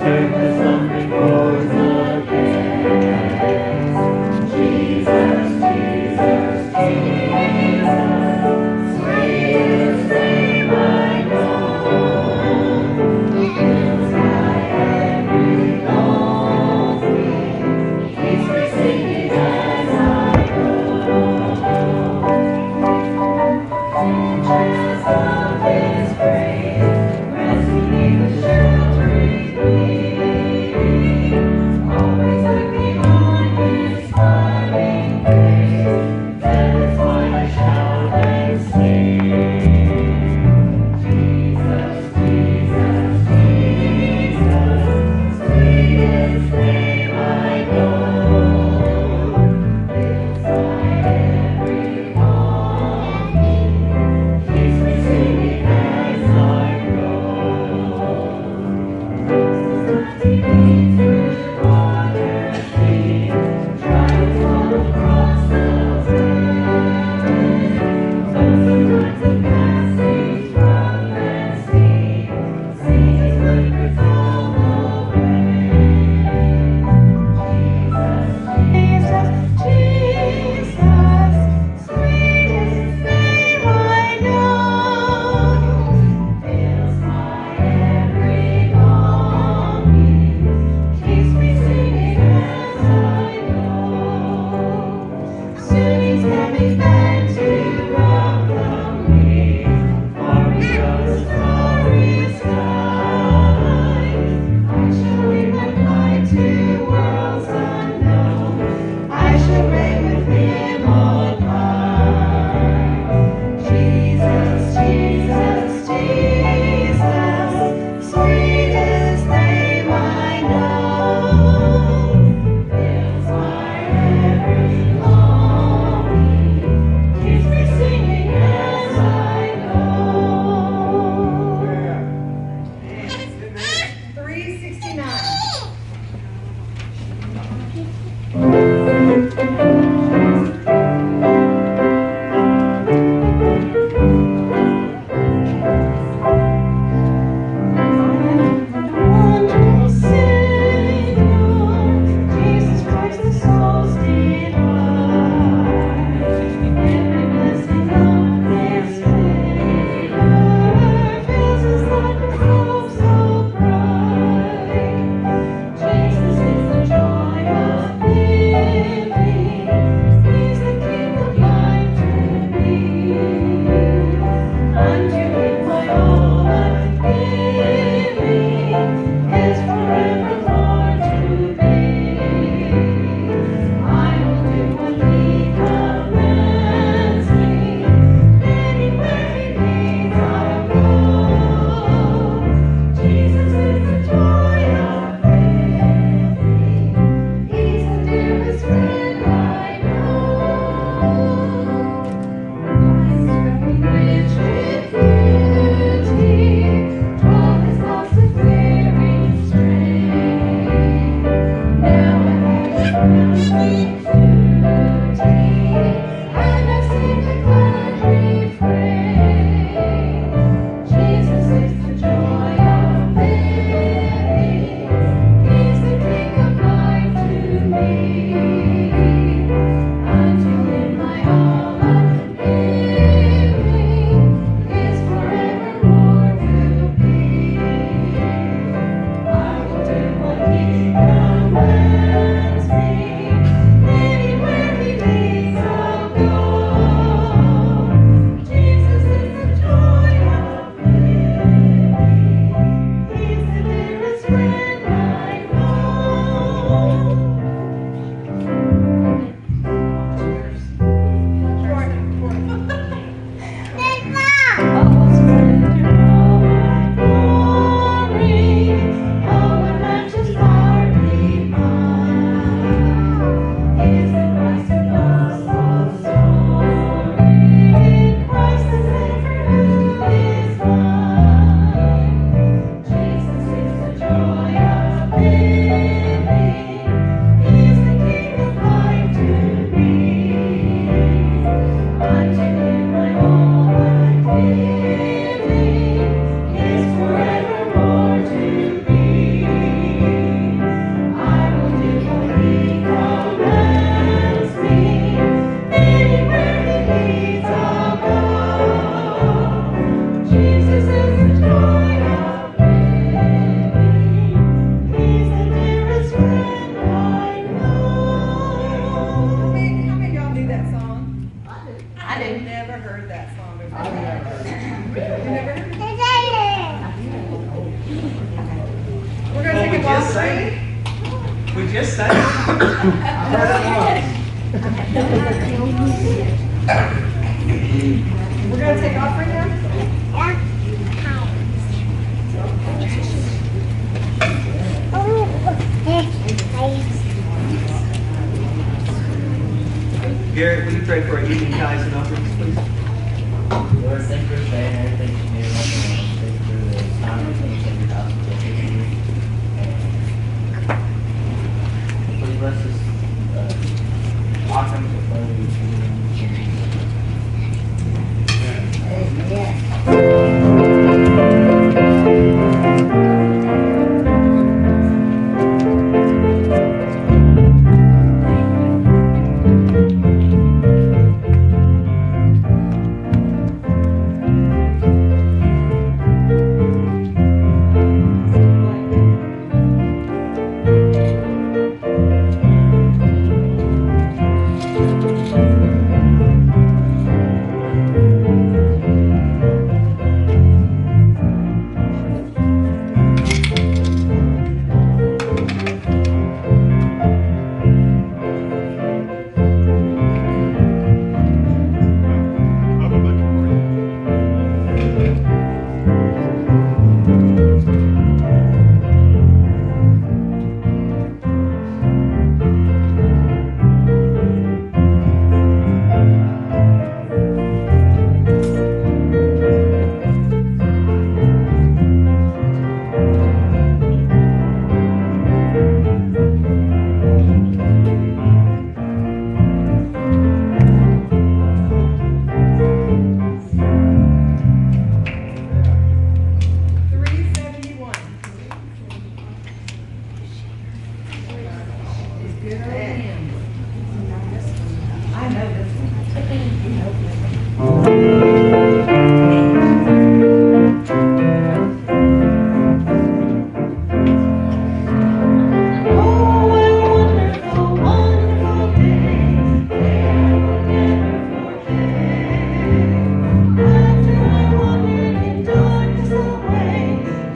Take the suffering for We just sang it. We're going to take offering now? Garrett, will you pray for our evening tithes and offerings, please? Lord, thank you for today and everything you made us. Thank you for the time and things that your house will take you. Please bless this offering before we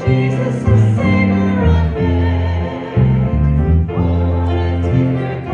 Jesus, the Savior of men. Oh, what a tender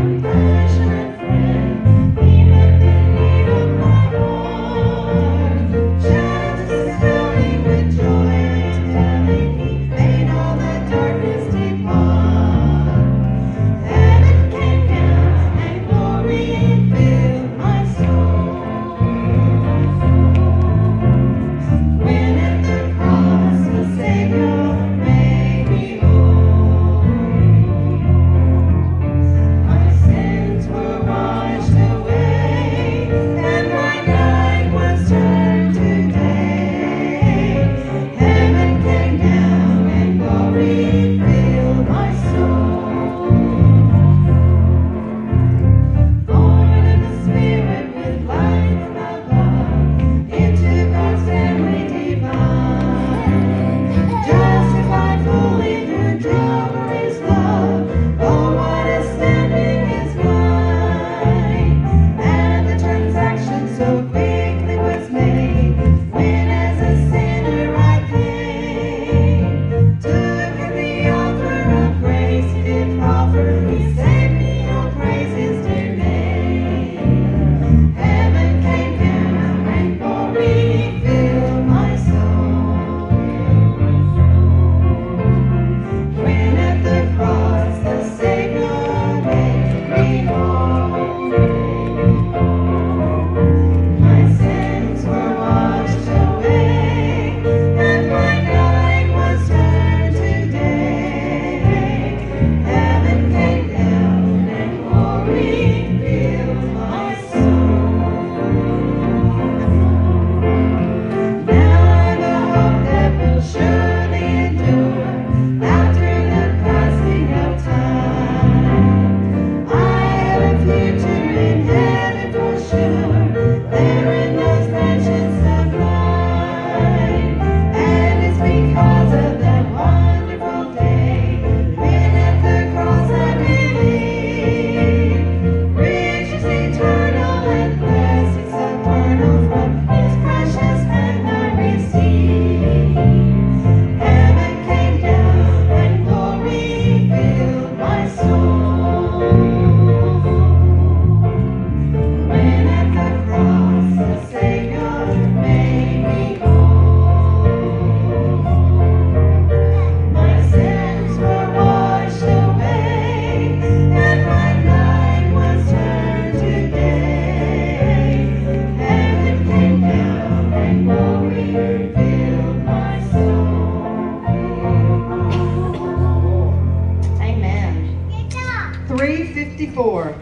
354.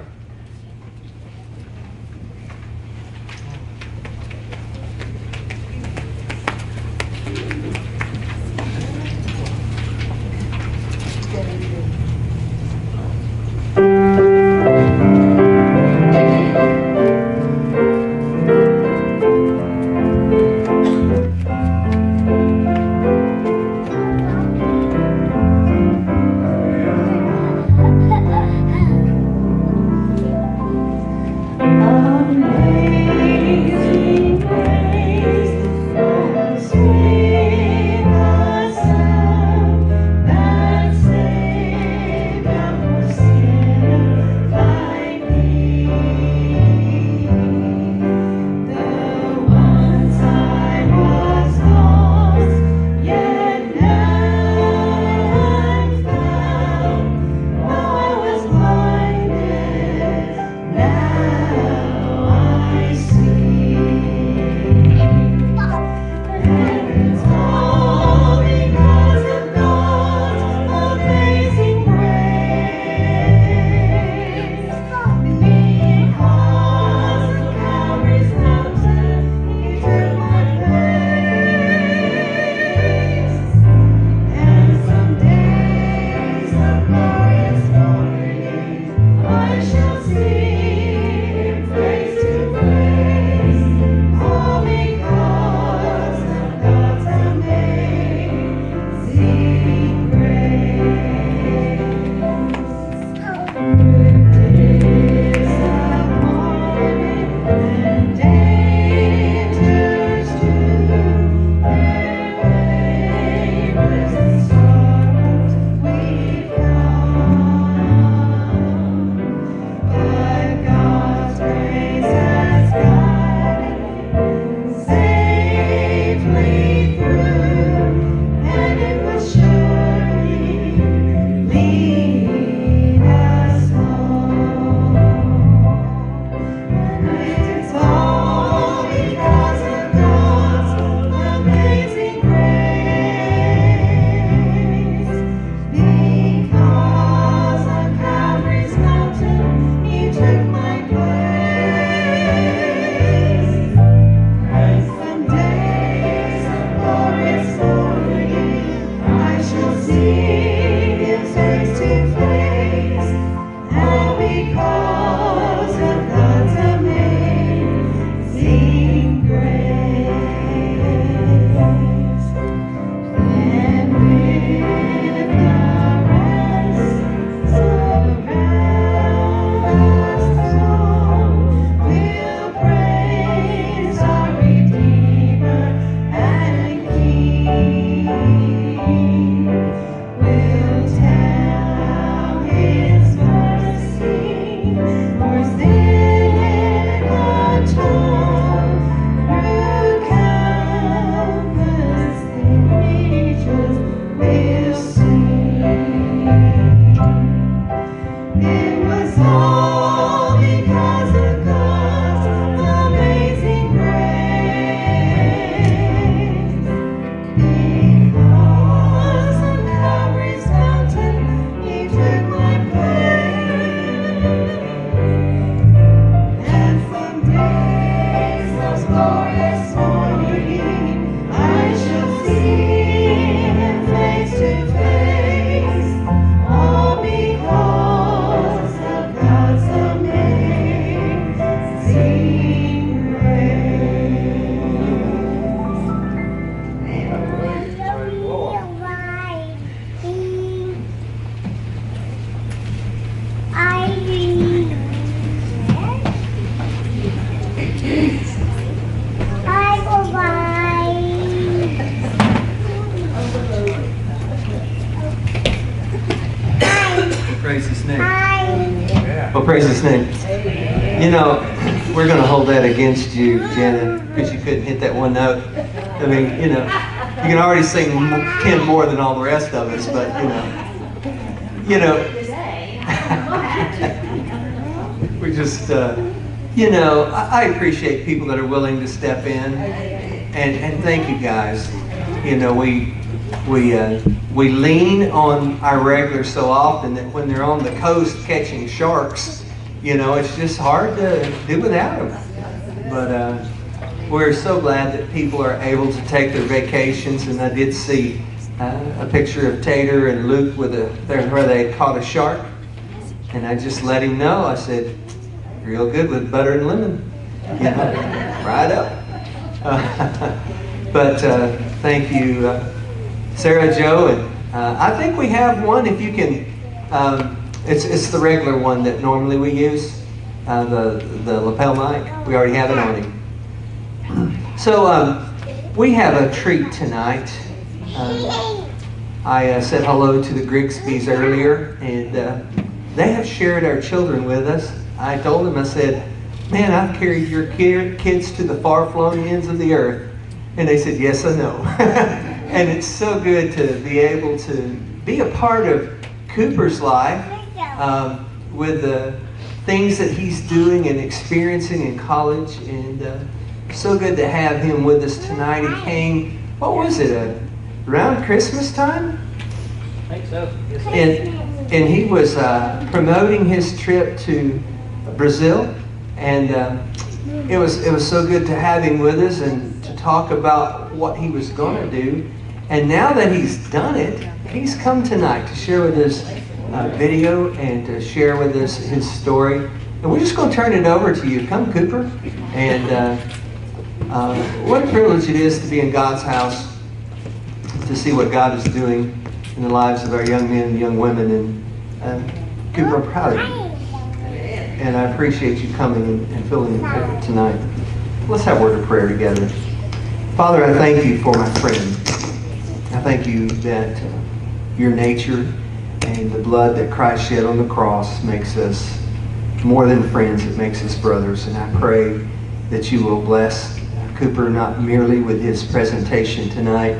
Praise His name. Well, praise His name. You know, we're going to hold that against you, Janet, because you couldn't hit that one note. I mean, you know, you can already sing 10 more than all the rest of us, but, we just, I appreciate people that are willing to step in, and thank you guys. You know, we we lean on our regulars so often that when they're on the coast catching sharks, you know, it's just hard to do without them. But we're so glad that people are able to take their vacations. And I did see a picture of Tater and Luke with where they caught a shark. And I just let him know. I said, real good with butter and lemon. You know, right up. But thank you, Sarah Jo. And I think we have one, if you can, it's the regular one that normally we use, the lapel mic. We already have it on him. So we have a treat tonight. I said hello to the Grigsbys earlier, and they have shared our children with us. I told them, I said, man, I've carried your kids to the far-flung ends of the earth. And they said, yes, I know. And it's so good to be able to be a part of Cooper's life with the things that he's doing and experiencing in college. And so good to have him with us tonight. He came, what was it, around Christmas time? I think so. Yes. And he was promoting his trip to Brazil. And it was so good to have him with us and to talk about what he was going to do. And now that he's done it, he's come tonight to share with us video and to share with us his story. And we're just going to turn it over to you. Come, Cooper. And what a privilege it is to be in God's house, to see what God is doing in the lives of our young men and young women. And Cooper, I'm proud of you. And I appreciate you coming and filling in tonight. Let's have a word of prayer together. Father, I thank you for my friend. I thank you that your nature and the blood that Christ shed on the cross makes us more than friends. It makes us brothers. And I pray that you will bless Cooper not merely with his presentation tonight,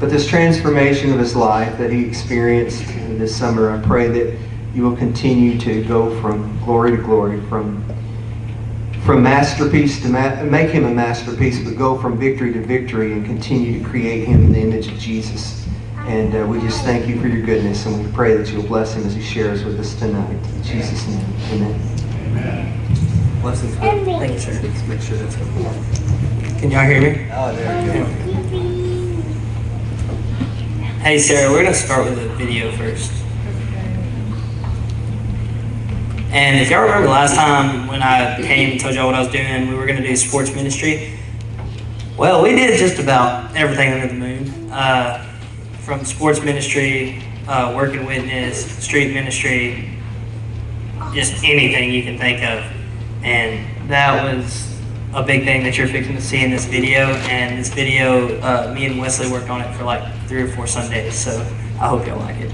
but this transformation of his life that he experienced this summer. I pray that you will continue to go from glory to glory, from masterpiece to make him a masterpiece, but go from victory to victory and continue to create him in the image of Jesus. And we just thank you for your goodness, and we pray that you'll bless him as he shares with us tonight. In Jesus' name, amen. Amen. Blessings. Thank you, sir. Let's make sure that's good. Can y'all hear me? Oh, there you go. Hey Sarah, we're going to start with a video first. And if y'all remember last time when I came and told y'all what I was doing, we were going to do sports ministry. Well, we did just about everything under the moon. From sports ministry, working witness, street ministry, just anything you can think of. And that was a big thing that you're fixing to see in this video. And this video, me and Wesley worked on it for like 3 or 4 Sundays, so I hope y'all like it.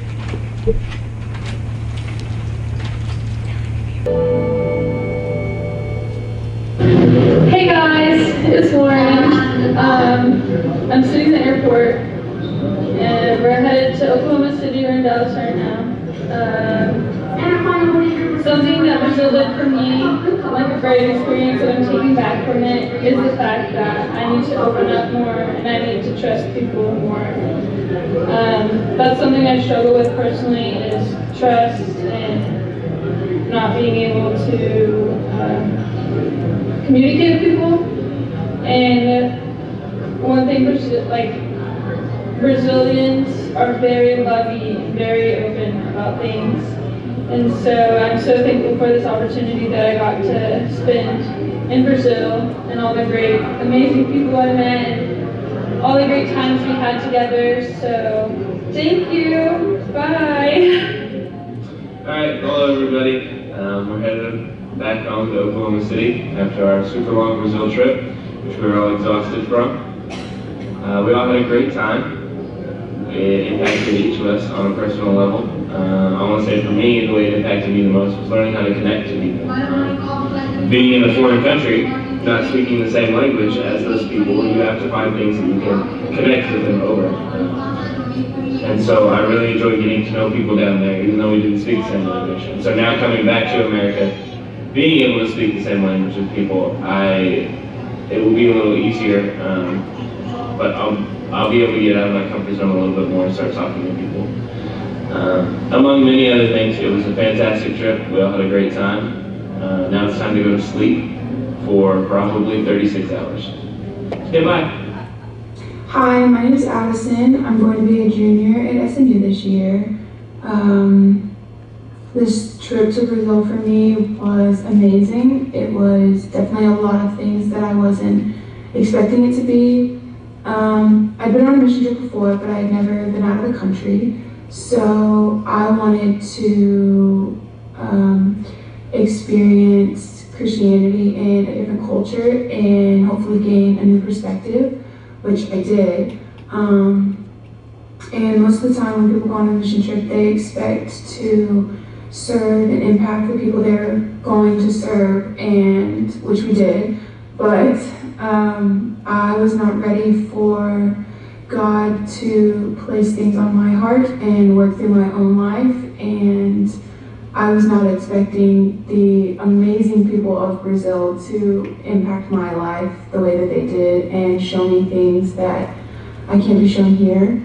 Hey guys, it's Lauren. I'm sitting in the airport and we're headed to Oklahoma City. We're in Dallas right now. Something that Brazil did for me, like a great experience that I'm taking back from it, is the fact that I need to open up more and I need to trust people more. That's something I struggle with personally, is trust and not being able to communicate with people. And one thing, Brazilians are very loving and very open about things. And so I'm so thankful for this opportunity that I got to spend in Brazil and all the great, amazing people I met and all the great times we had together. So thank you. Bye. All right, hello everybody. We're headed back home to Oklahoma City after our super long Brazil trip, which we were all exhausted from. We all had a great time. It impacted each of us on a personal level. I want to say for me, the way it impacted me the most was learning how to connect to people. Being in a foreign country, not speaking the same language as those people, you have to find things that you can connect with them over. And so I really enjoyed getting to know people down there, even though we didn't speak the same language. And so now coming back to America, being able to speak the same language with people, it will be a little easier, but I'll be able to get out of my comfort zone a little bit more and start talking to people. Among many other things, it was a fantastic trip. We all had a great time. Now it's time to go to sleep for probably 36 hours. Okay, bye. Hi, my name is Addison. I'm going to be a junior at SNU this year. This trip to Brazil for me was amazing. It was definitely a lot of things that I wasn't expecting it to be. I'd been on a mission trip before, but I had never been out of the country. So I wanted to experience Christianity in a different culture and hopefully gain a new perspective, which I did. And most of the time when people go on a mission trip, they expect to serve and impact the people they're going to serve, and which we did. But I was not ready for God to place things on my heart and work through my own life, and I was not expecting the amazing people of Brazil to impact my life the way that they did and show me things that I can't be shown here.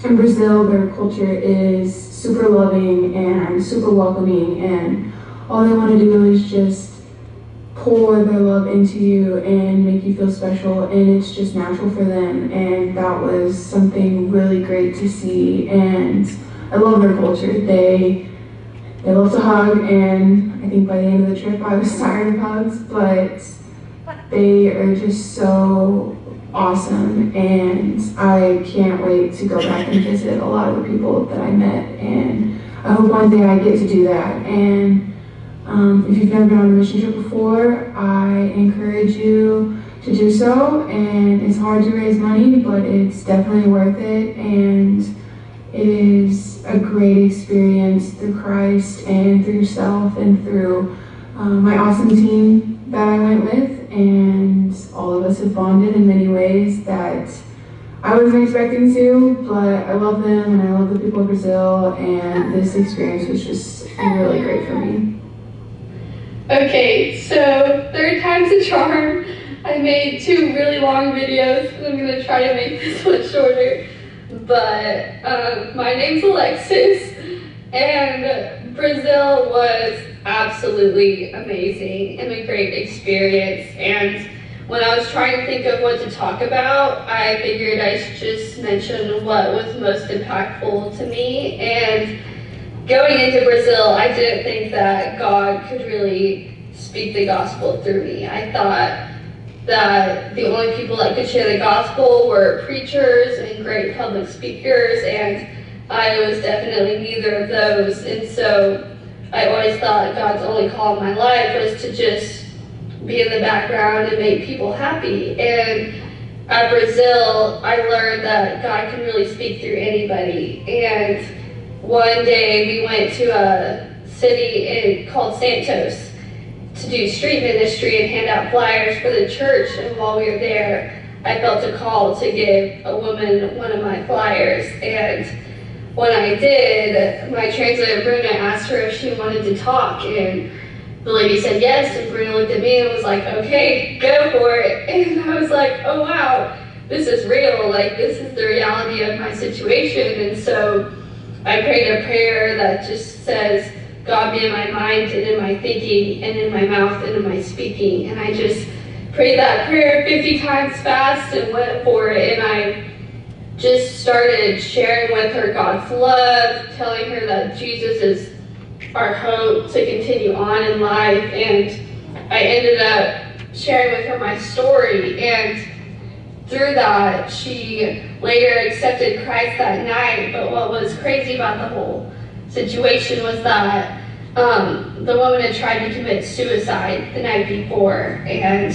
In Brazil, their culture is super loving and super welcoming, and all they want to do is just pour their love into you and make you feel special, and it's just natural for them, and that was something really great to see. And I love their culture. They love to hug, and I think by the end of the trip I was tired of hugs, but they are just so awesome, and I can't wait to go back and visit a lot of the people that I met, and I hope one day I get to do that. And if you've never been on a mission trip before, I encourage you to do so, and it's hard to raise money, but it's definitely worth it, and it is a great experience through Christ and through yourself and through my awesome team that I went with, and all of us have bonded in many ways that I wasn't expecting to, but I love them and I love the people of Brazil, and this experience was just really great for me. Okay, so third time's a charm. I made 2 really long videos, and I'm gonna try to make this one shorter. But my name's Alexis, and Brazil was absolutely amazing and a great experience. And when I was trying to think of what to talk about, I figured I should just mention what was most impactful to me. And going into Brazil, I didn't think that God could really speak the gospel through me. I thought that the only people that could share the gospel were preachers and great public speakers, and I was definitely neither of those. And so I always thought God's only call in my life was to just be in the background and make people happy. And at Brazil, I learned that God can really speak through anybody. And one day we went to a city called Santos to do street ministry and hand out flyers for the church. And while we were there, I felt a call to give a woman one of my flyers. And when I did, my translator Bruna asked her if she wanted to talk, and the lady said yes, and Bruna looked at me and was like, okay, go for it. And I was like, oh wow, this is real, like this is the reality of my situation. And so I prayed a prayer that just says, God be in my mind and in my thinking and in my mouth and in my speaking. And I just prayed that prayer 50 times fast and went for it. And I just started sharing with her God's love, telling her that Jesus is our hope to continue on in life. And I ended up sharing with her my story. And through that, she later accepted Christ that night. But what was crazy about the whole situation was that the woman had tried to commit suicide the night before, and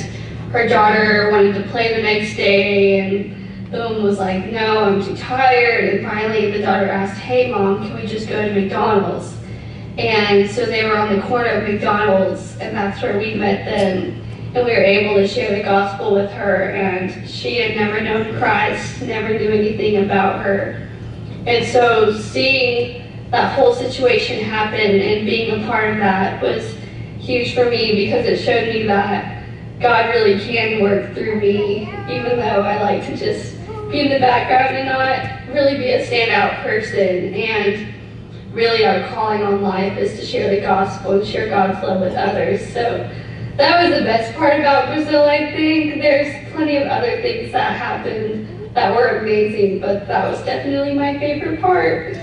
her daughter wanted to play the next day, and the woman was like, no, I'm too tired. And finally the daughter asked, hey mom, can we just go to McDonald's? And so they were on the corner of McDonald's, and that's where we met them. And we were able to share the gospel with her, and she had never known Christ, never knew anything about her. And so seeing that whole situation happen and being a part of that was huge for me, because it showed me that God really can work through me, even though I like to just be in the background and not really be a standout person. And really our calling on life is to share the gospel and share God's love with others. So that was the best part about Brazil, I think. There's plenty of other things that happened that were amazing, but that was definitely my favorite part.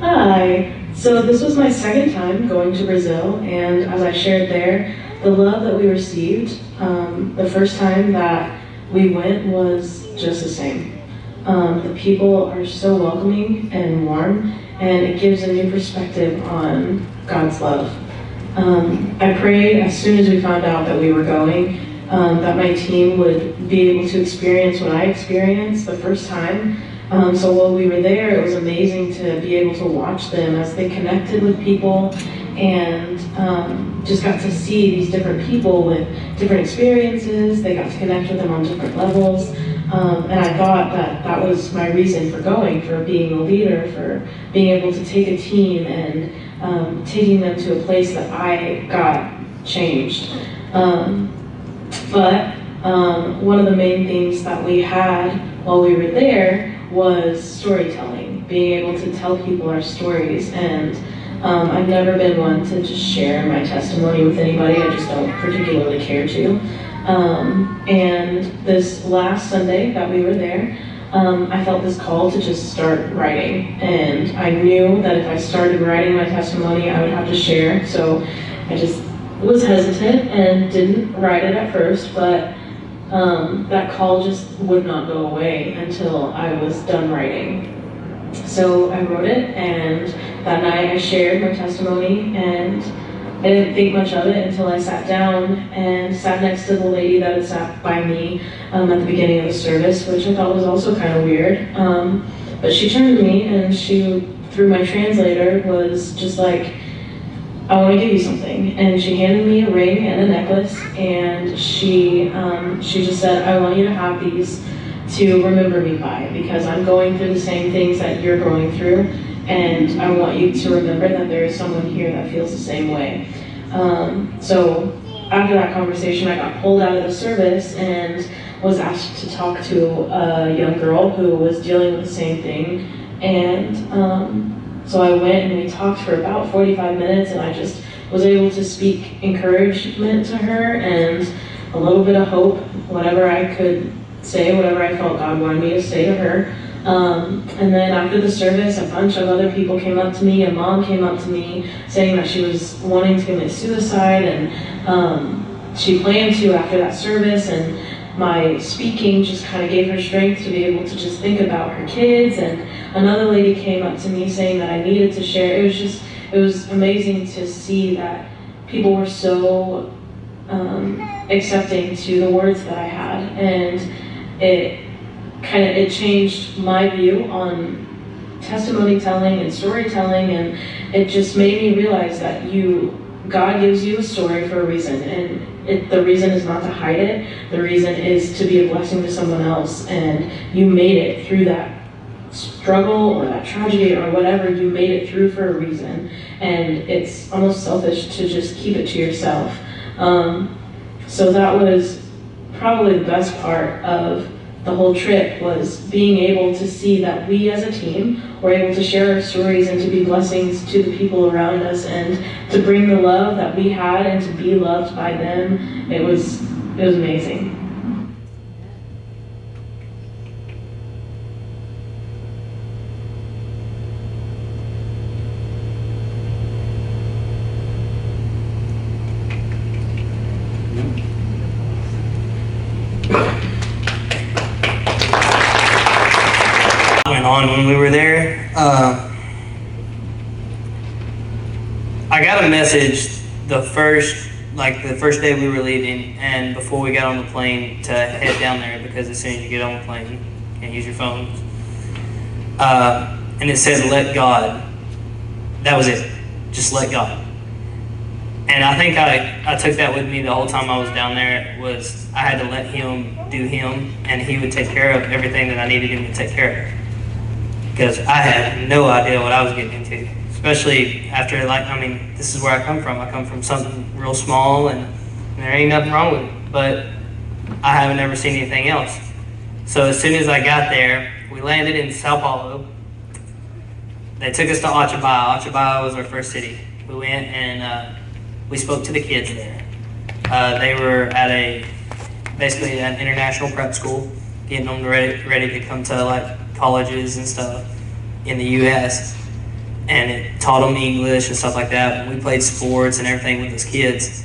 Hi. So this was my second time going to Brazil, and as I shared there, the love that we received the first time that we went was just the same. The people are so welcoming and warm, and it gives a new perspective on God's love. I prayed as soon as we found out that we were going, that my team would be able to experience what I experienced the first time. So while we were there, it was amazing to be able to watch them as they connected with people and just got to see these different people with different experiences. They got to connect with them on different levels. And I thought that that was my reason for going, for being a leader, for being able to take a team and taking them to a place that I got changed. But one of the main things that we had while we were there was storytelling, being able to tell people our stories. And I've never been one to just share my testimony with anybody. I just don't particularly care to. And this last Sunday that we were there, I felt this call to just start writing. And I knew that if I started writing my testimony, I would have to share. So I just was hesitant and didn't write it at first, but that call just would not go away until I was done writing. So I wrote it, and that night I shared my testimony, and I didn't think much of it until I sat down and sat next to the lady that had sat by me at the beginning of the service, which I thought was also kind of weird. But she turned to me, and she, through my translator, was just like, I want to give you something. And she handed me a ring and a necklace, and she just said, I want you to have these to remember me by, because I'm going through the same things that you're going through, and I want you to remember that there is someone here that feels the same way. So after that conversation, I got pulled out of the service and was asked to talk to a young girl who was dealing with the same thing. And so I went and we talked for about 45 minutes, and I just was able to speak encouragement to her and a little bit of hope, whatever I could say, whatever I felt God wanted me to say to her. And then after the service, a bunch of other people came up to me. A mom came up to me saying that she was wanting to commit suicide, and she planned to after that service. And my speaking just kind of gave her strength to be able to just think about her kids. And another lady came up to me saying that I needed to share. It was amazing to see that people were so accepting to the words that I had, and it changed my view on testimony telling and storytelling, and it just made me realize that God gives you a story for a reason, and the reason is not to hide it. The reason is to be a blessing to someone else, and you made it through that struggle or that tragedy or whatever. You made it through for a reason, and it's almost selfish to just keep it to yourself. So that was probably the best part of the whole trip, was being able to see that we as a team were able to share our stories and to be blessings to the people around us, and to bring the love that we had and to be loved by them. It was amazing. On when we were there, I got a message the first day we were leaving, and before we got on the plane to head down there, because as soon as you get on the plane, you can't use your phones. And it said, "Let God." That was it. Just let God. And I think I took that with me the whole time I was down there. Was I had to let Him do Him, and He would take care of everything that I needed Him to take care of. Because I had no idea what I was getting into, especially after, this is where I come from. I come from something real small, and there ain't nothing wrong with it. but I haven't ever seen anything else. So as soon as I got there, we landed in Sao Paulo. They took us to Atibaia. Atibaia was our first city. We went and we spoke to the kids there. They were at basically an international prep school, getting them ready to come to like colleges and stuff in the U.S. And it taught them English and stuff like that. We played sports and everything with those kids.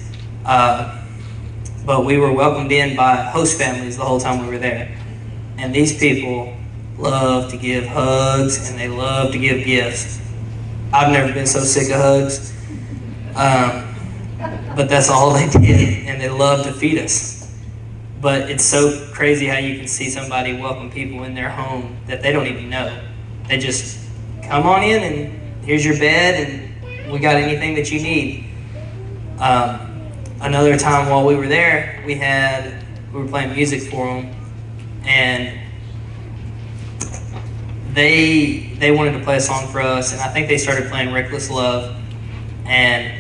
But we were welcomed in by host families the whole time we were there. And these people love to give hugs and they love to give gifts. I've never been so sick of hugs. But that's all they did, and they love to feed us. But it's so crazy how you can see somebody welcome people in their home that they don't even know. They just come on in and here's your bed and we got anything that you need. Another time while we were there, we were playing music for them, and they wanted to play a song for us, and I think they started playing Reckless Love, and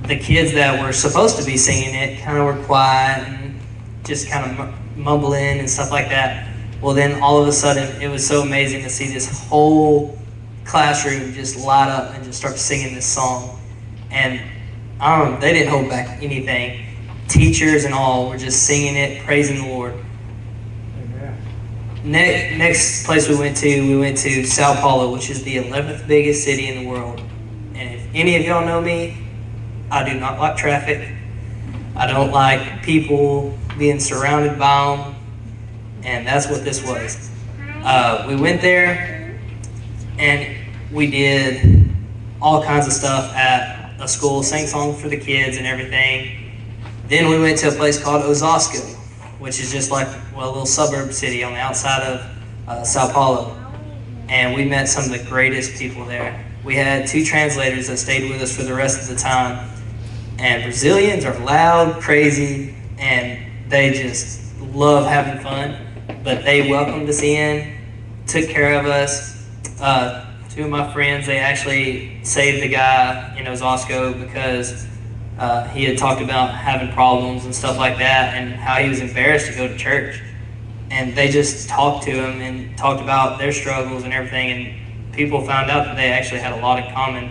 the kids that were supposed to be singing it kind of were quiet and just kind of mumbling and stuff like that. Well, then all of a sudden, it was so amazing to see this whole classroom just light up and just start singing this song. And they didn't hold back anything. Teachers and all were just singing it, praising the Lord. Next place we went to Sao Paulo, which is the 11th biggest city in the world. And if any of y'all know me, I do not like traffic. I don't like people being surrounded by them. And that's what this was. We went there and we did all kinds of stuff at a school, sang songs for the kids and everything. Then we went to a place called Osasco, which is just like a little suburb city on the outside of Sao Paulo. And we met some of the greatest people there. We had 2 translators that stayed with us for the rest of the time. And Brazilians are loud, crazy, and they just love having fun. But they welcomed us in, took care of us. 2 of my friends, they actually saved the guy in Osasco because he had talked about having problems and stuff like that and how he was embarrassed to go to church. And they just talked to him and talked about their struggles and everything, and people found out that they actually had a lot in common.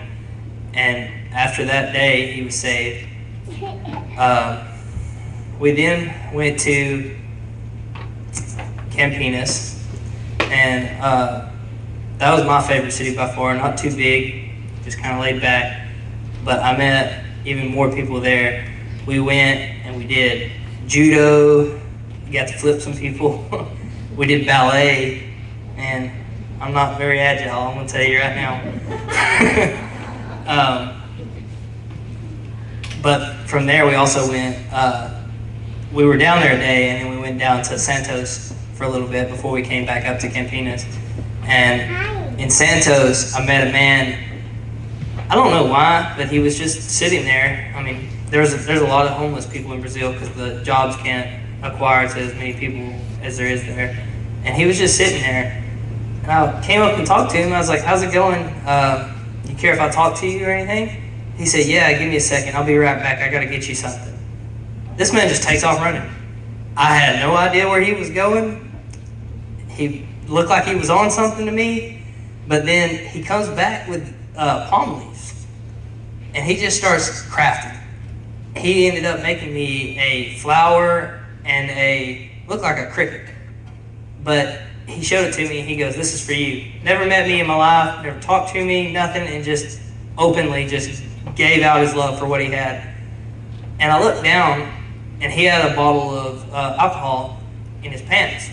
And after that day, he was saved. We then went to Campinas, and that was my favorite city by far. Not too big, just kind of laid back, but I met even more people there. We went and we did judo, got to flip some people. We did ballet, and I'm not very agile, I'm gonna tell you right now. But from there we also went, we were down there a day, and then we went down to Santos for a little bit before we came back up to Campinas. And in Santos, I met a man, I don't know why, but he was just sitting there. I mean, there's a lot of homeless people in Brazil because the jobs can't acquire to as many people as there is there. And he was just sitting there. And I came up and talked to him. I was like, how's it going? You care if I talk to you or anything? He said, yeah, give me a second. I'll be right back. I got to get you something. This man just takes off running. I had no idea where he was going. He looked like he was on something to me. But then he comes back with palm leaves. And he just starts crafting. He ended up making me a flower and looked like a cricket. But he showed it to me and he goes, this is for you. Never met me in my life, never talked to me, nothing, and just openly just gave out his love for what he had. And I looked down and he had a bottle of alcohol in his pants.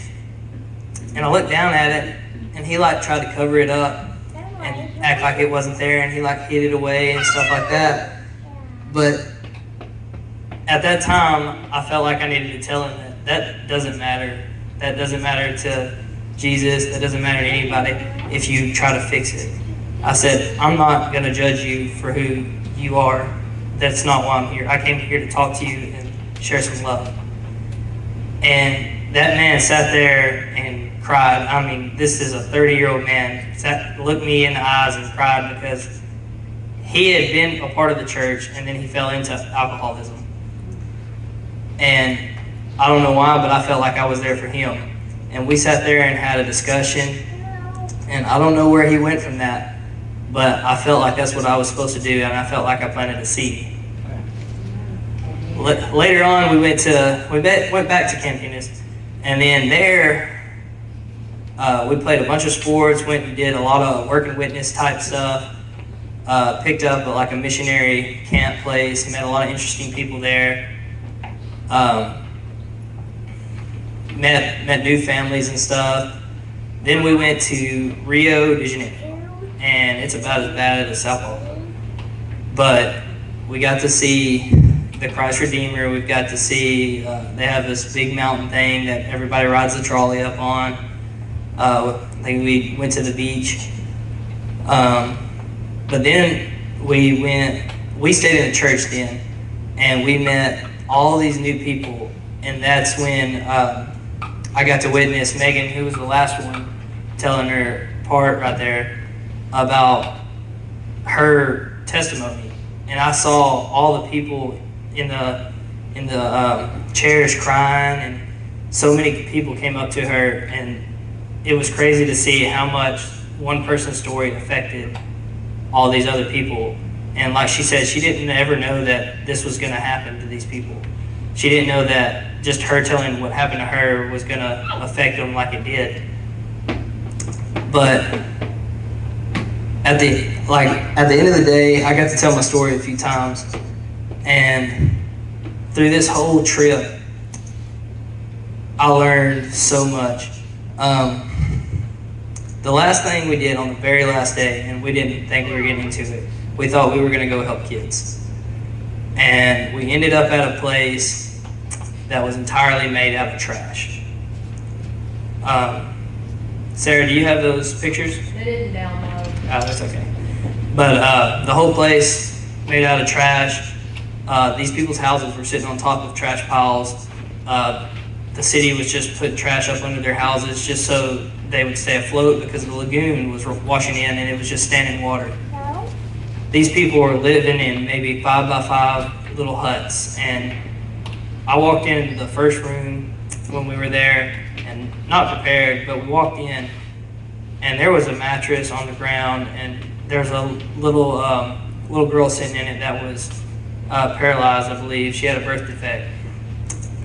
And I looked down at it and he like tried to cover it up and act like it wasn't there, and he like hid it away and stuff like that. But at that time, I felt like I needed to tell him that doesn't matter. That doesn't matter to Jesus. That doesn't matter to anybody if you try to fix it. I said, I'm not going to judge you for who you are. That's not why I'm here. I came here to talk to you and share some love. And that man sat there and cried. I mean, this is a 30-year-old man. Looked me in the eyes and cried because he had been a part of the church and then he fell into alcoholism. And I don't know why, but I felt like I was there for him. And we sat there and had a discussion, and I don't know where he went from that, but I felt like that's what I was supposed to do, and I felt like I planted a seed. Later on, we went back to Camp Eunice, and then there we played a bunch of sports, went and did a lot of work and witness type stuff, picked up like a missionary camp place, met a lot of interesting people there, met new families and stuff. Then we went to Rio de Janeiro, and it's about as bad as Sao Paulo. But we got to see the Christ Redeemer. We've got to see, they have this big mountain thing that everybody rides the trolley up on. I think we went to the beach. But then we stayed in the church then, and we met all these new people, and that's when I got to witness Megan, who was the last one, telling her part right there about her testimony. And I saw all the people in the chairs crying, and so many people came up to her, and it was crazy to see how much one person's story affected all these other people. And like she said, she didn't ever know that this was going to happen to these people. She didn't know that just her telling what happened to her was going to affect them like it did. But at the end of the day, I got to tell my story a few times, and through this whole trip, I learned so much. The last thing we did on the very last day, and we didn't think we were getting into it, we thought we were going to go help kids. And we ended up at a place that was entirely made out of trash. Sarah, do you have those pictures? They didn't download. Oh, that's okay. But the whole place made out of trash. These people's houses were sitting on top of trash piles. The city was just putting trash up under their houses just so they would stay afloat, because the lagoon was washing in and it was just standing water. These people were living in maybe 5 by 5 little huts, and I walked into the first room when we were there, and not prepared, but we walked in, and there was a mattress on the ground, and there was a little girl sitting in it that was paralyzed, I believe. She had a birth defect,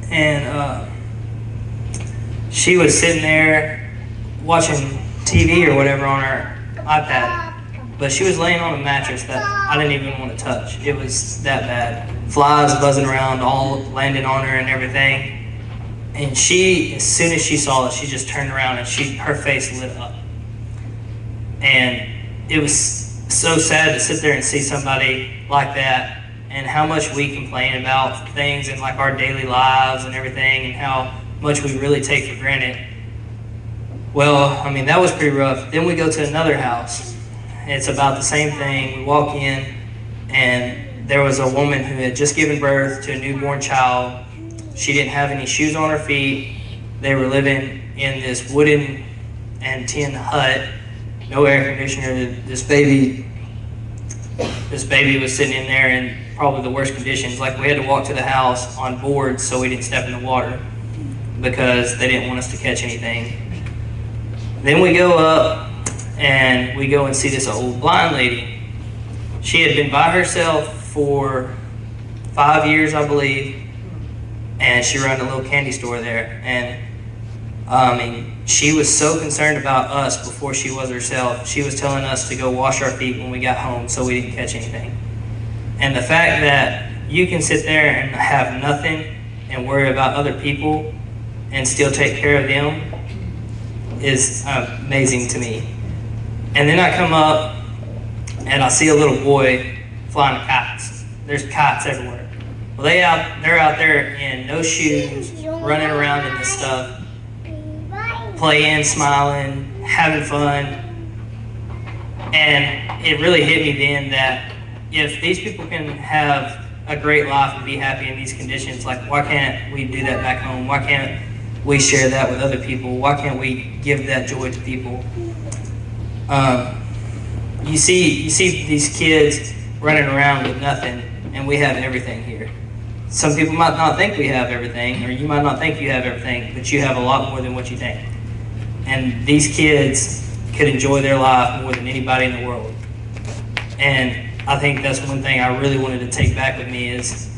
and she was sitting there watching TV or whatever on her iPad, but she was laying on a mattress that I didn't even want to touch. It was that bad. Flies buzzing around, all landing on her and everything. And she, as soon as she saw it, she just turned around and her face lit up. And it was so sad to sit there and see somebody like that, and how much we complain about things in like our daily lives and everything, and how much we really take for granted. Well, I mean, that was pretty rough. Then we go to another house. It's about the same thing. We walk in, and there was a woman who had just given birth to a newborn child. She didn't have any shoes on her feet. They were living in this wooden and tin hut, no air conditioner. This baby was sitting in there in probably the worst conditions. Like, we had to walk to the house on boards so we didn't step in the water, because they didn't want us to catch anything. Then we go up and we go and see this old blind lady. She had been by herself for 5 years, I believe, and she ran a little candy store there. And I mean, she was so concerned about us before she was herself. She was telling us to go wash our feet when we got home so we didn't catch anything. And the fact that you can sit there and have nothing and worry about other people and still take care of them is amazing to me. And then I come up and I see a little boy flying kites. There's kites everywhere. Well, they're out there in no shoes, running around in this stuff, playing, smiling, having fun. And it really hit me then that if these people can have a great life and be happy in these conditions, like, why can't we do that back home? Why can't we share that with other people? Why can't we give that joy to people? You see these kids running around with nothing, and we have everything here. some people might not think we have everything, or you might not think you have everything, but you have a lot more than what you think. And these kids could enjoy their life more than anybody in the world. And I think that's one thing I really wanted to take back with me is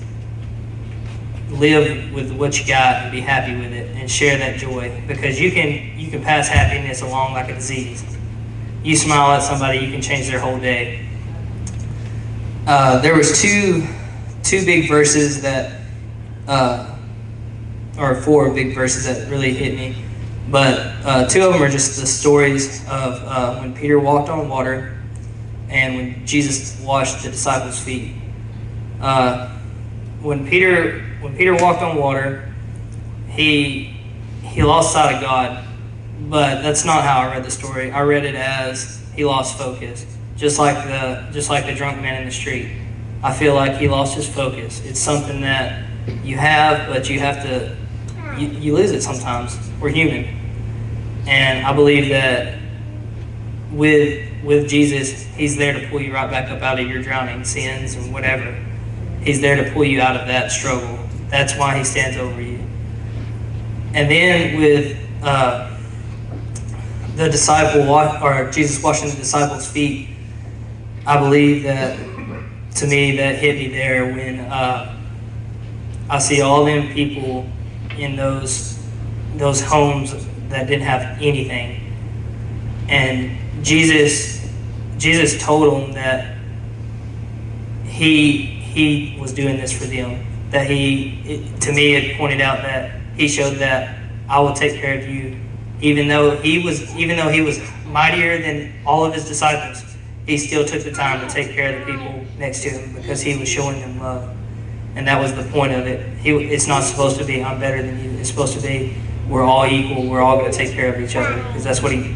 live with what you got and be happy with it and share that joy, because you can pass happiness along like a disease. You smile at somebody, you can change their whole day. There was two big verses that, or 4 big verses that really hit me, but 2 of them are just the stories of when Peter walked on water and when Jesus washed the disciples' feet. When Peter walked on water, he lost sight of God, but that's not how I read the story. I read it as he lost focus, just like the drunk man in the street. I feel like he lost his focus. It's something that you have, but you have to you lose it sometimes. We're human, and I believe that with Jesus, he's there to pull you right back up out of your drowning sins and whatever. He's there to pull you out of that struggle. That's why he stands over you. And then with the Jesus washing the disciples' feet, I believe that, to me, that hit me there when I see all them people in those homes that didn't have anything, and Jesus told them that he was doing this for them. That to me, it pointed out that he showed that I will take care of you, even though he was mightier than all of his disciples. He still took the time to take care of the people next to him because he was showing them love, and that was the point of it. It's not supposed to be I'm better than you. It's supposed to be we're all equal. We're all going to take care of each other, because that's what he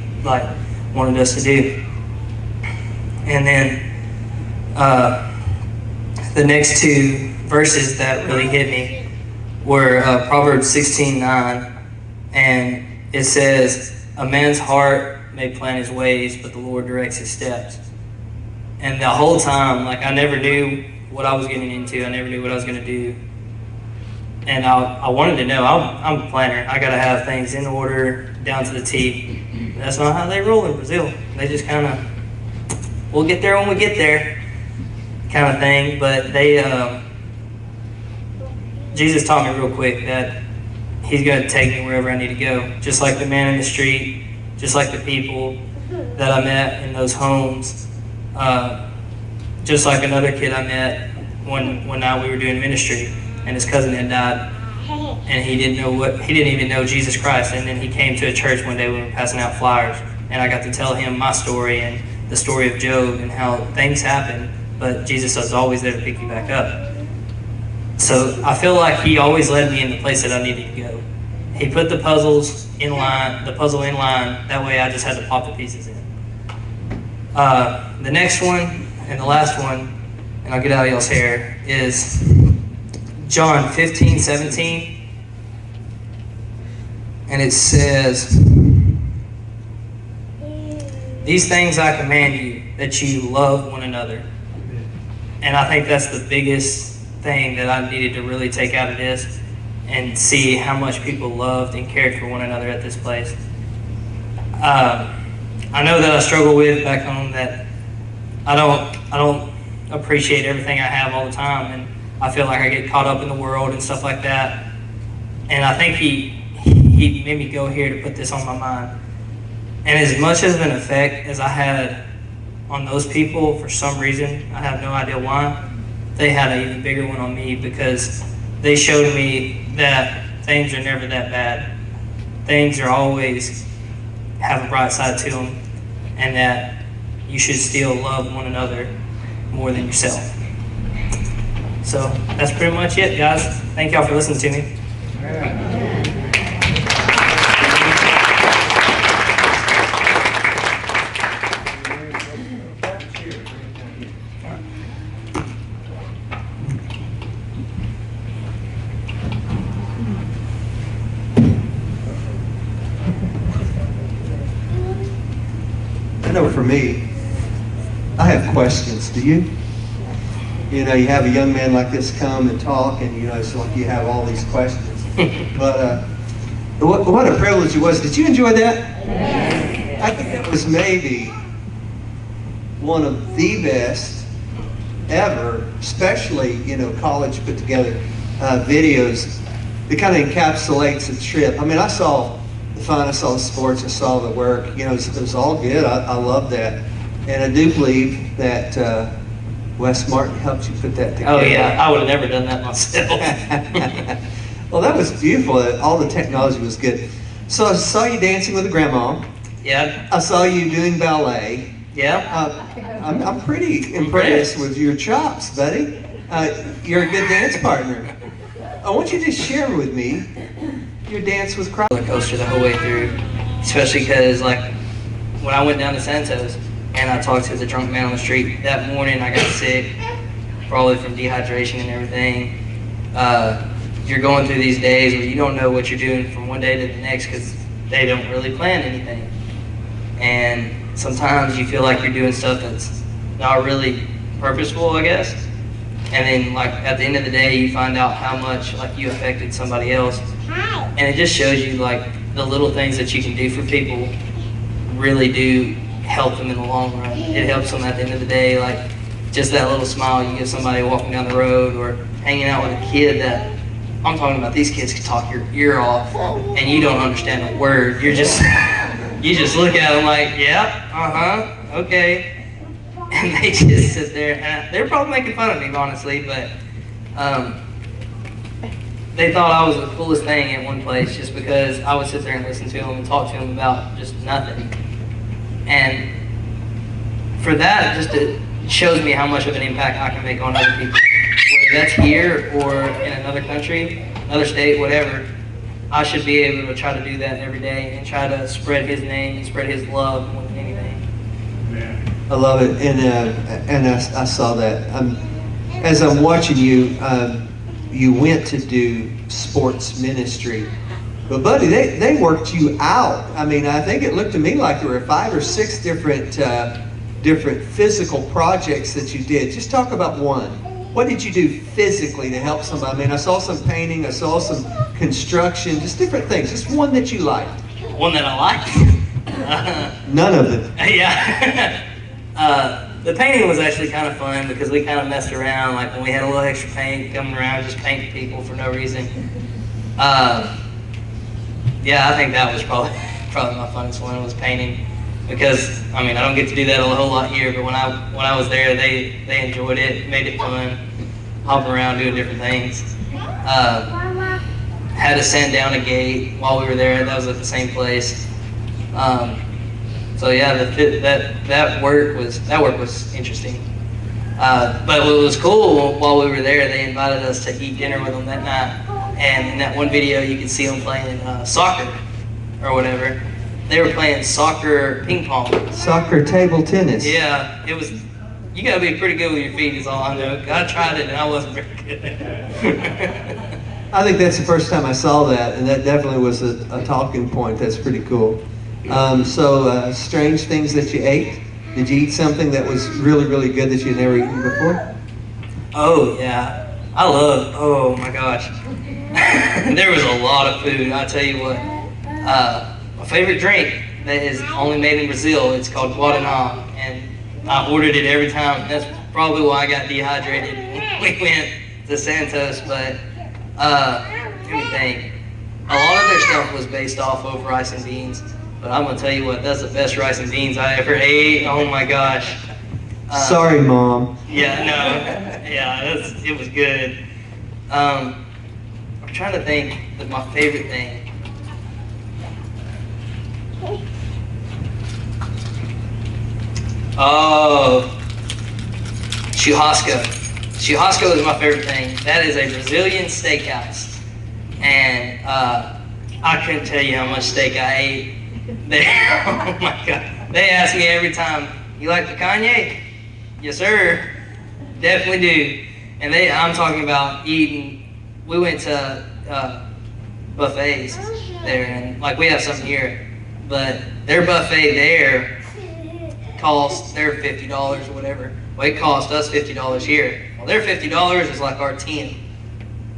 wanted us to do. And then the next 2 verses that really hit me were Proverbs 16:9, and it says, "A man's heart may plan his ways, but the Lord directs his steps." And the whole time, I never knew what I was getting into. I never knew what I was going to do. And I wanted to know. I'm a planner. I got to have things in order, down to the T. That's not how they roll in Brazil. They just kind of, we'll get there when we get there kind of thing. But Jesus taught me real quick that he's going to take me wherever I need to go. Just like the man in the street, just like the people that I met in those homes, just like another kid I met one night we were doing ministry, and his cousin had died, and he didn't even know Jesus Christ. And then he came to a church one day when we were passing out flyers, and I got to tell him my story and the story of Job and how things happen, but Jesus is always there to pick you back up. So I feel like he always led me in the place that I needed to go. He put the puzzle in line, that way I just had to pop the pieces in. The next one and the last one, and I'll get out of y'all's hair, is John 15:17. And it says, "These things I command you, that you love one another." And I think that's the biggest thing that I needed to really take out of this and see how much people loved and cared for one another at this place. I know that I struggle with back home that I don't appreciate everything I have all the time, and I feel like I get caught up in the world and stuff like that. And I think he made me go here to put this on my mind. And as much of an effect as I had on those people, for some reason, I have no idea why, they had an even bigger one on me, because they showed me that things are never that bad. Things are always have a bright side to them, and that you should still love one another more than yourself. So that's pretty much it, guys. Thank y'all for listening to me. I know for me, I have questions. Do you? you know, you have a young man like this come and talk, and you know, it's like you have all these questions. But what a privilege it was. Did you enjoy that? I think that was maybe one of the best ever, especially, you know, college put together videos. It kind of encapsulates the trip. I mean, I saw the fun, I saw the sports, I saw the work. You know, it was all good. I love that. And I do believe that Wes Martin helped you put that together. Oh yeah, I would have never done that myself. Well, that was beautiful. All the technology was good. So I saw you dancing with a grandma. Yeah. I saw you doing ballet. Yeah. I'm pretty impressed with your chops, buddy. You're a good dance partner. I want you to share with me your dance with Christ. Roller coaster the whole way through, especially because like when I went down to Santos and I talked to the drunk man on the street that morning, I got sick, probably from dehydration and everything. You're going through these days where you don't know what you're doing from one day to the next because they don't really plan anything. And sometimes you feel like you're doing stuff that's not really purposeful, I guess. And then like at the end of the day, you find out how much like you affected somebody else. And it just shows you like the little things that you can do for people really do help them in the long run. It helps them at the end of the day, like just that little smile you give somebody walking down the road or hanging out with a kid that, I'm talking about these kids can talk your ear off and you don't understand a word. You just look at them like, yeah, okay. And they just sit there and they're probably making fun of me, honestly, but they thought I was the coolest thing at one place just because I would sit there and listen to them and talk to them about just nothing. And for that, just it shows me how much of an impact I can make on other people. Whether that's here or in another country, another state, whatever, I should be able to try to do that every day and try to spread his name and spread his love more than anything. I love it, and I saw that. As I'm watching you, you went to do sports ministry, but buddy, they worked you out. I mean, I think it looked to me like there were 5 or 6 different physical projects that you did. Just talk about one. What did you do physically to help somebody? I mean, I saw some painting, I saw some construction, just different things. Just one that you liked. One that I liked? None of it. Yeah. The painting was actually kind of fun because we kind of messed around. Like when we had a little extra paint coming around, just painting people for no reason. Yeah, I think that was probably my funnest one was painting. Because I mean, I don't get to do that a whole lot here, but when I was there, they enjoyed it, made it fun, hopping around doing different things. Had to sand down a gate while we were there. That was at the same place. So yeah, that work was interesting. But what was cool while we were there, they invited us to eat dinner with them that night. And in that one video, you could see them playing soccer or whatever. They were playing soccer ping pong. Soccer table tennis. Yeah, it was. You gotta be pretty good with your feet, is all I know. I tried it and I wasn't very good. I think that's the first time I saw that, and that definitely was a talking point. That's pretty cool. So strange things that you ate. Did you eat something that was really, really good that you'd never eaten before? Oh yeah, oh my gosh. There was a lot of food, I'll tell you what. My favorite drink that is only made in Brazil, it's called Guaraná, and I ordered it every time. That's probably why I got dehydrated when we went to Santos, but let me think. A lot of their stuff was based off of rice and beans, but I'm gonna tell you what, that's the best rice and beans I ever ate. Oh my gosh. Sorry, Mom. Yeah, no, yeah, it was good. I'm trying to think of my favorite thing. Oh, churrasco. Churrasco is my favorite thing. That is a Brazilian steakhouse. And I couldn't tell you how much steak I ate. Oh my God. They ask me every time, you like the Kanye? Yes, sir. Definitely do. And I'm talking about eating. We went to buffets there, and like we have some here, but their buffet there cost, they're $50 or whatever. Well, it cost us $50 here. Well, their $50 is like our 10.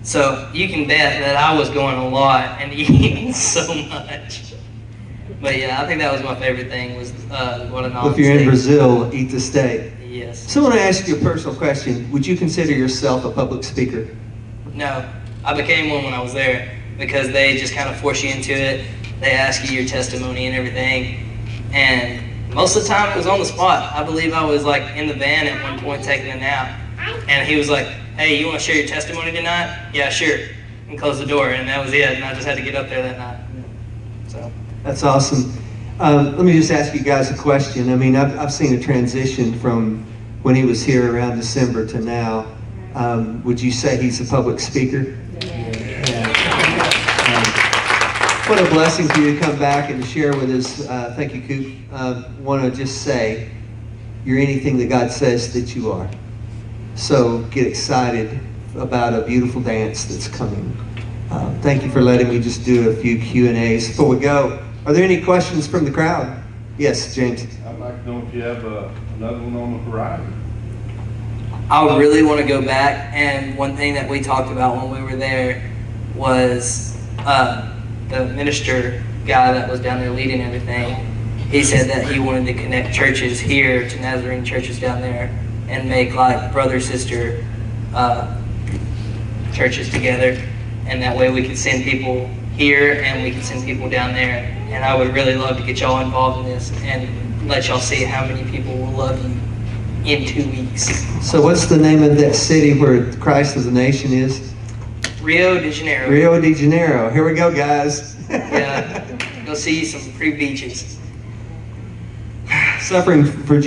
So you can bet that I was going a lot and eating so much. But yeah, I think that was my favorite thing was what a Well, if you're in Brazil, eat the steak. Yes. So I want to ask you a personal question. Would you consider yourself a public speaker? No, I became one when I was there because they just kind of force you into it. They ask you your testimony and everything. And most of the time it was on the spot. I believe I was like in the van at one point taking a nap. And he was like, hey, you want to share your testimony tonight? Yeah, sure. And close the door. And that was it. And I just had to get up there that night. So. That's awesome. Let me just ask you guys a question. I mean, I've seen a transition from when he was here around December to now. Would you say he's a public speaker? Yeah. What a blessing for you to come back and share with us. Thank you, Coop. Want to just say, you're anything that God says that you are. So get excited about a beautiful dance that's coming. Thank you for letting me just do a few Q&As. Before we go, are there any questions from the crowd? Yes, James. I'd like to know if you have another one on the horizon. I really want to go back, and one thing that we talked about when we were there was the minister guy that was down there leading everything. He said that he wanted to connect churches here to Nazarene churches down there and make like brother-sister churches together, and that way we could send people here and we could send people down there. And I would really love to get y'all involved in this and let y'all see how many people will love you in 2 weeks. So what's the name of that city where Christ as a nation is? Rio de Janeiro. Rio de Janeiro. Here we go, guys. Yeah, you'll see some pretty beaches. Suffering for